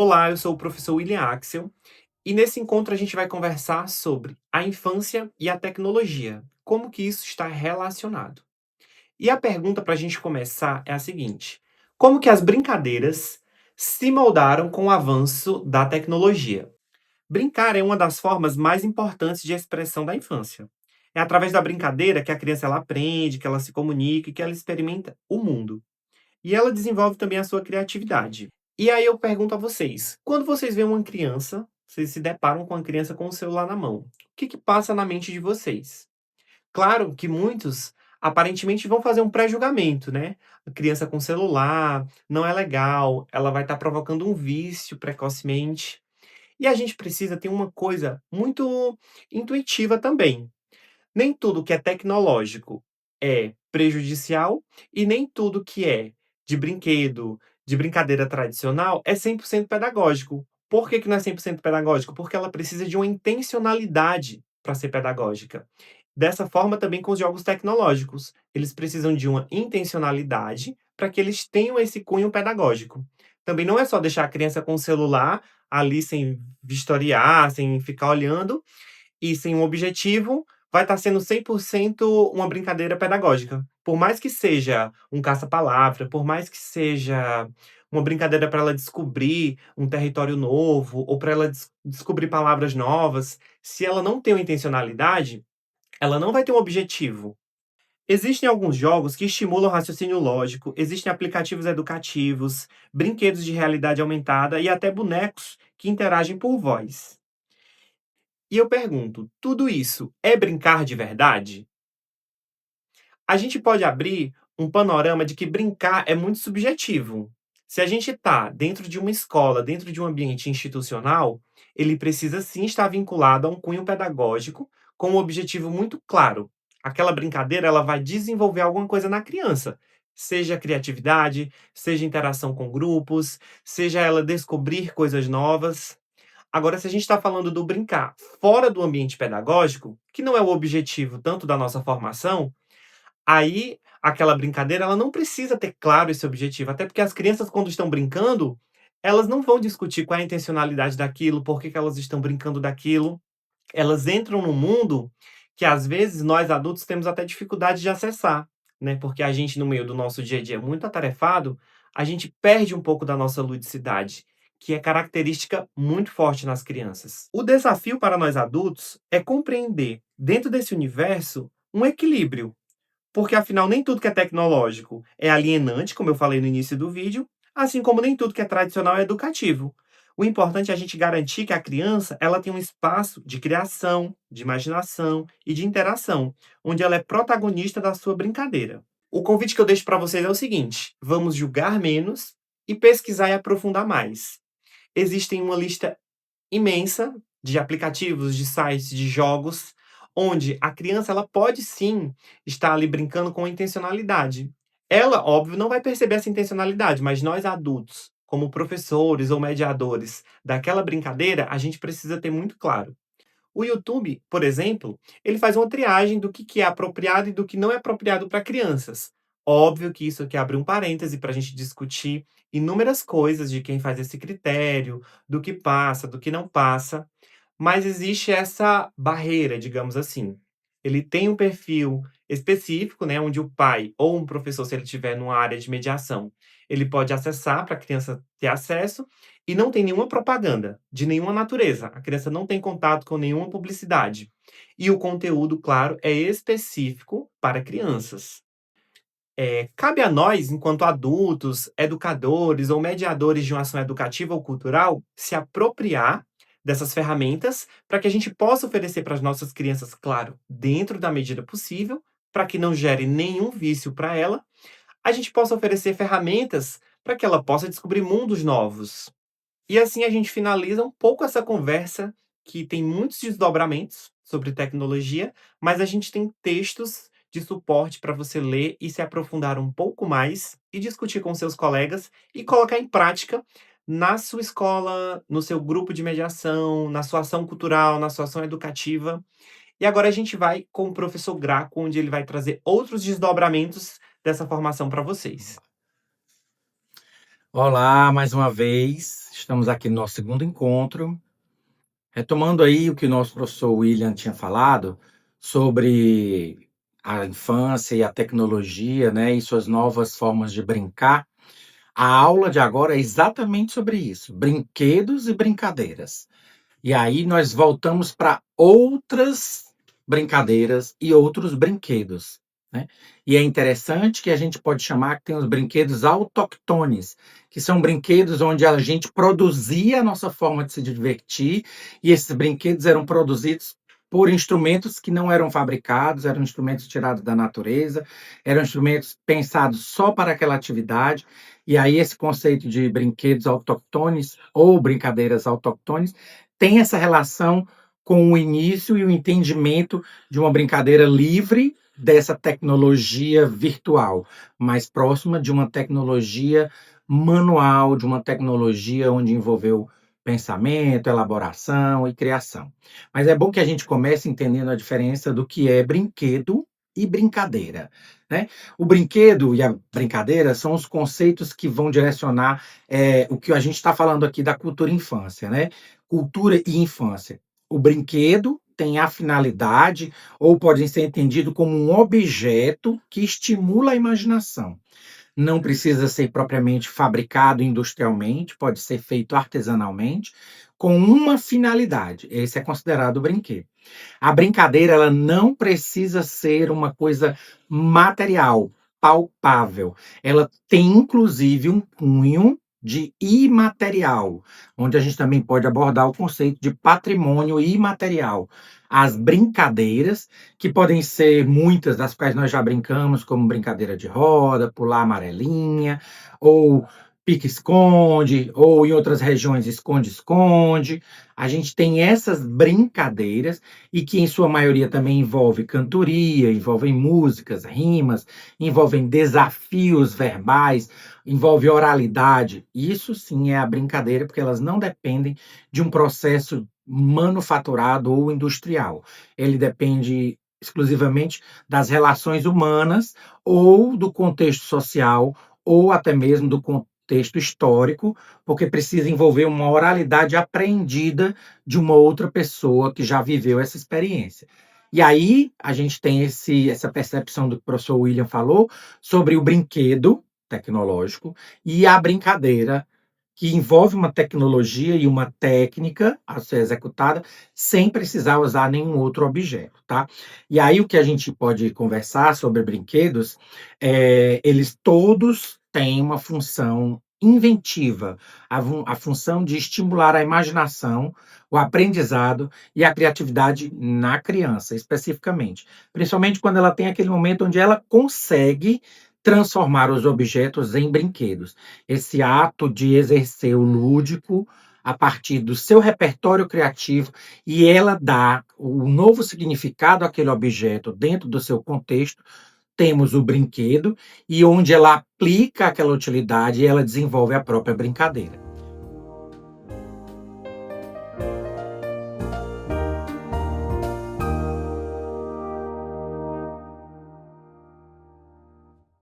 Olá, eu sou o professor William Axel e nesse encontro a gente vai conversar sobre a infância e a tecnologia, como que isso está relacionado. E a pergunta para a gente começar é a seguinte: como que as brincadeiras se moldaram com o avanço da tecnologia? Brincar é uma das formas mais importantes de expressão da infância. É através da brincadeira que a criança ela aprende, que ela se comunica e que ela experimenta o mundo. E ela desenvolve também a sua criatividade. E aí eu pergunto a vocês, quando vocês veem uma criança, vocês se deparam com uma criança com o celular na mão, o que que passa na mente de vocês? Claro que muitos aparentemente vão fazer um pré-julgamento, né? A criança com celular não é legal, ela vai estar provocando um vício precocemente. E a gente precisa ter uma coisa muito intuitiva também. Nem tudo que é tecnológico é prejudicial e nem tudo que é de brinquedo, de brincadeira tradicional é 100% pedagógico. Por que que não é 100% pedagógico? Porque ela precisa de uma intencionalidade para ser pedagógica. Dessa forma também com os jogos tecnológicos, eles precisam de uma intencionalidade para que eles tenham esse cunho pedagógico. Também não é só deixar a criança com o celular ali sem vistoriar, sem ficar olhando, e sem um objetivo, vai estar sendo 100% uma brincadeira pedagógica. Por mais que seja um caça-palavra, por mais que seja uma brincadeira para ela descobrir um território novo, ou para ela descobrir palavras novas, se ela não tem uma intencionalidade, ela não vai ter um objetivo. Existem alguns jogos que estimulam o raciocínio lógico, existem aplicativos educativos, brinquedos de realidade aumentada e até bonecos que interagem por voz. E eu pergunto, tudo isso é brincar de verdade? A gente pode abrir um panorama de que brincar é muito subjetivo. Se a gente está dentro de uma escola, dentro de um ambiente institucional, ele precisa sim estar vinculado a um cunho pedagógico com um objetivo muito claro. Aquela brincadeira, ela vai desenvolver alguma coisa na criança, seja criatividade, seja interação com grupos, seja ela descobrir coisas novas. Agora, se a gente está falando do brincar fora do ambiente pedagógico, que não é o objetivo tanto da nossa formação, aí aquela brincadeira ela não precisa ter claro esse objetivo, até porque as crianças quando estão brincando, elas não vão discutir qual é a intencionalidade daquilo, por que que elas estão brincando daquilo. Elas entram num mundo que às vezes nós adultos temos até dificuldade de acessar, né, porque a gente no meio do nosso dia a dia muito atarefado, a gente perde um pouco da nossa ludicidade, que é característica muito forte nas crianças. O desafio para nós adultos é compreender, dentro desse universo, um equilíbrio, porque afinal nem tudo que é tecnológico é alienante, como eu falei no início do vídeo, assim como nem tudo que é tradicional é educativo. O importante é a gente garantir que a criança ela tem um espaço de criação, de imaginação e de interação, onde ela é protagonista da sua brincadeira. O convite que eu deixo para vocês é o seguinte: vamos julgar menos e pesquisar e aprofundar mais. Existem uma lista imensa de aplicativos, de sites, de jogos, onde a criança ela pode sim estar ali brincando com intencionalidade. Ela, óbvio, não vai perceber essa intencionalidade, mas nós adultos, como professores ou mediadores daquela brincadeira, a gente precisa ter muito claro. O YouTube, por exemplo, ele faz uma triagem do que é apropriado e do que não é apropriado para crianças. Óbvio que isso aqui abre um parêntese para a gente discutir inúmeras coisas de quem faz esse critério, do que passa, do que não passa, mas existe essa barreira, digamos assim. Ele tem um perfil específico, né, onde o pai ou um professor, se ele estiver numa área de mediação, ele pode acessar para a criança ter acesso, e não tem nenhuma propaganda, de nenhuma natureza. A criança não tem contato com nenhuma publicidade. E o conteúdo, claro, é específico para crianças. Cabe a nós, enquanto adultos, educadores ou mediadores de uma ação educativa ou cultural, se apropriar dessas ferramentas para que a gente possa oferecer para as nossas crianças, claro, dentro da medida possível, para que não gere nenhum vício para ela, a gente possa oferecer ferramentas para que ela possa descobrir mundos novos. E assim a gente finaliza um pouco essa conversa, que tem muitos desdobramentos sobre tecnologia, mas a gente tem textos de suporte para você ler e se aprofundar um pouco mais, e discutir com seus colegas e colocar em prática na sua escola, no seu grupo de mediação, na sua ação cultural, na sua ação educativa. E agora a gente vai com o professor Graco, onde ele vai trazer outros desdobramentos dessa formação para vocês. Olá, mais uma vez. Estamos aqui no nosso segundo encontro, retomando aí o que o nosso professor William tinha falado sobre a infância e a tecnologia, né, e suas novas formas de brincar. A aula de agora é exatamente sobre isso, brinquedos e brincadeiras. E aí nós voltamos para outras brincadeiras e outros brinquedos, né? E é interessante que a gente pode chamar que tem os brinquedos autoctones, que são brinquedos onde a gente produzia a nossa forma de se divertir, e esses brinquedos eram produzidos por instrumentos que não eram fabricados, eram instrumentos tirados da natureza, eram instrumentos pensados só para aquela atividade. E aí esse conceito de brinquedos autoctones ou brincadeiras autoctones tem essa relação com o início e o entendimento de uma brincadeira livre dessa tecnologia virtual, mais próxima de uma tecnologia manual, de uma tecnologia onde envolveu pensamento, elaboração e criação. Mas é bom que a gente comece entendendo a diferença do que é brinquedo e brincadeira, né? O brinquedo e a brincadeira são os conceitos que vão direcionar o que a gente está falando aqui da cultura infância, né? Cultura e infância. O brinquedo tem a finalidade, ou pode ser entendido como um objeto que estimula a imaginação. Não precisa ser propriamente fabricado industrialmente, pode ser feito artesanalmente, com uma finalidade. Esse é considerado o brinquedo. A brincadeira, ela não precisa ser uma coisa material, palpável. Ela tem, inclusive, um cunho de imaterial, onde a gente também pode abordar o conceito de patrimônio imaterial. As brincadeiras, que podem ser muitas das quais nós já brincamos, como brincadeira de roda, pular amarelinha, ou pique-esconde, ou em outras regiões esconde-esconde. A gente tem essas brincadeiras e que em sua maioria também envolve cantoria, envolvem músicas, rimas, envolvem desafios verbais, envolve oralidade. Isso sim é a brincadeira, porque elas não dependem de um processo manufaturado ou industrial. Ele depende exclusivamente das relações humanas ou do contexto social ou até mesmo do contexto histórico, porque precisa envolver uma oralidade aprendida de uma outra pessoa que já viveu essa experiência. E aí a gente tem essa percepção do que o professor William falou sobre o brinquedo tecnológico e a brincadeira, que envolve uma tecnologia e uma técnica a ser executada sem precisar usar nenhum outro objeto, tá? E aí o que a gente pode conversar sobre brinquedos, eles todos têm uma função inventiva, a função de estimular a imaginação, o aprendizado e a criatividade na criança, especificamente. Principalmente quando ela tem aquele momento onde ela consegue transformar os objetos em brinquedos. Esse ato de exercer o lúdico a partir do seu repertório criativo e ela dá o novo significado àquele objeto dentro do seu contexto. Temos o brinquedo e onde ela aplica aquela utilidade e ela desenvolve a própria brincadeira.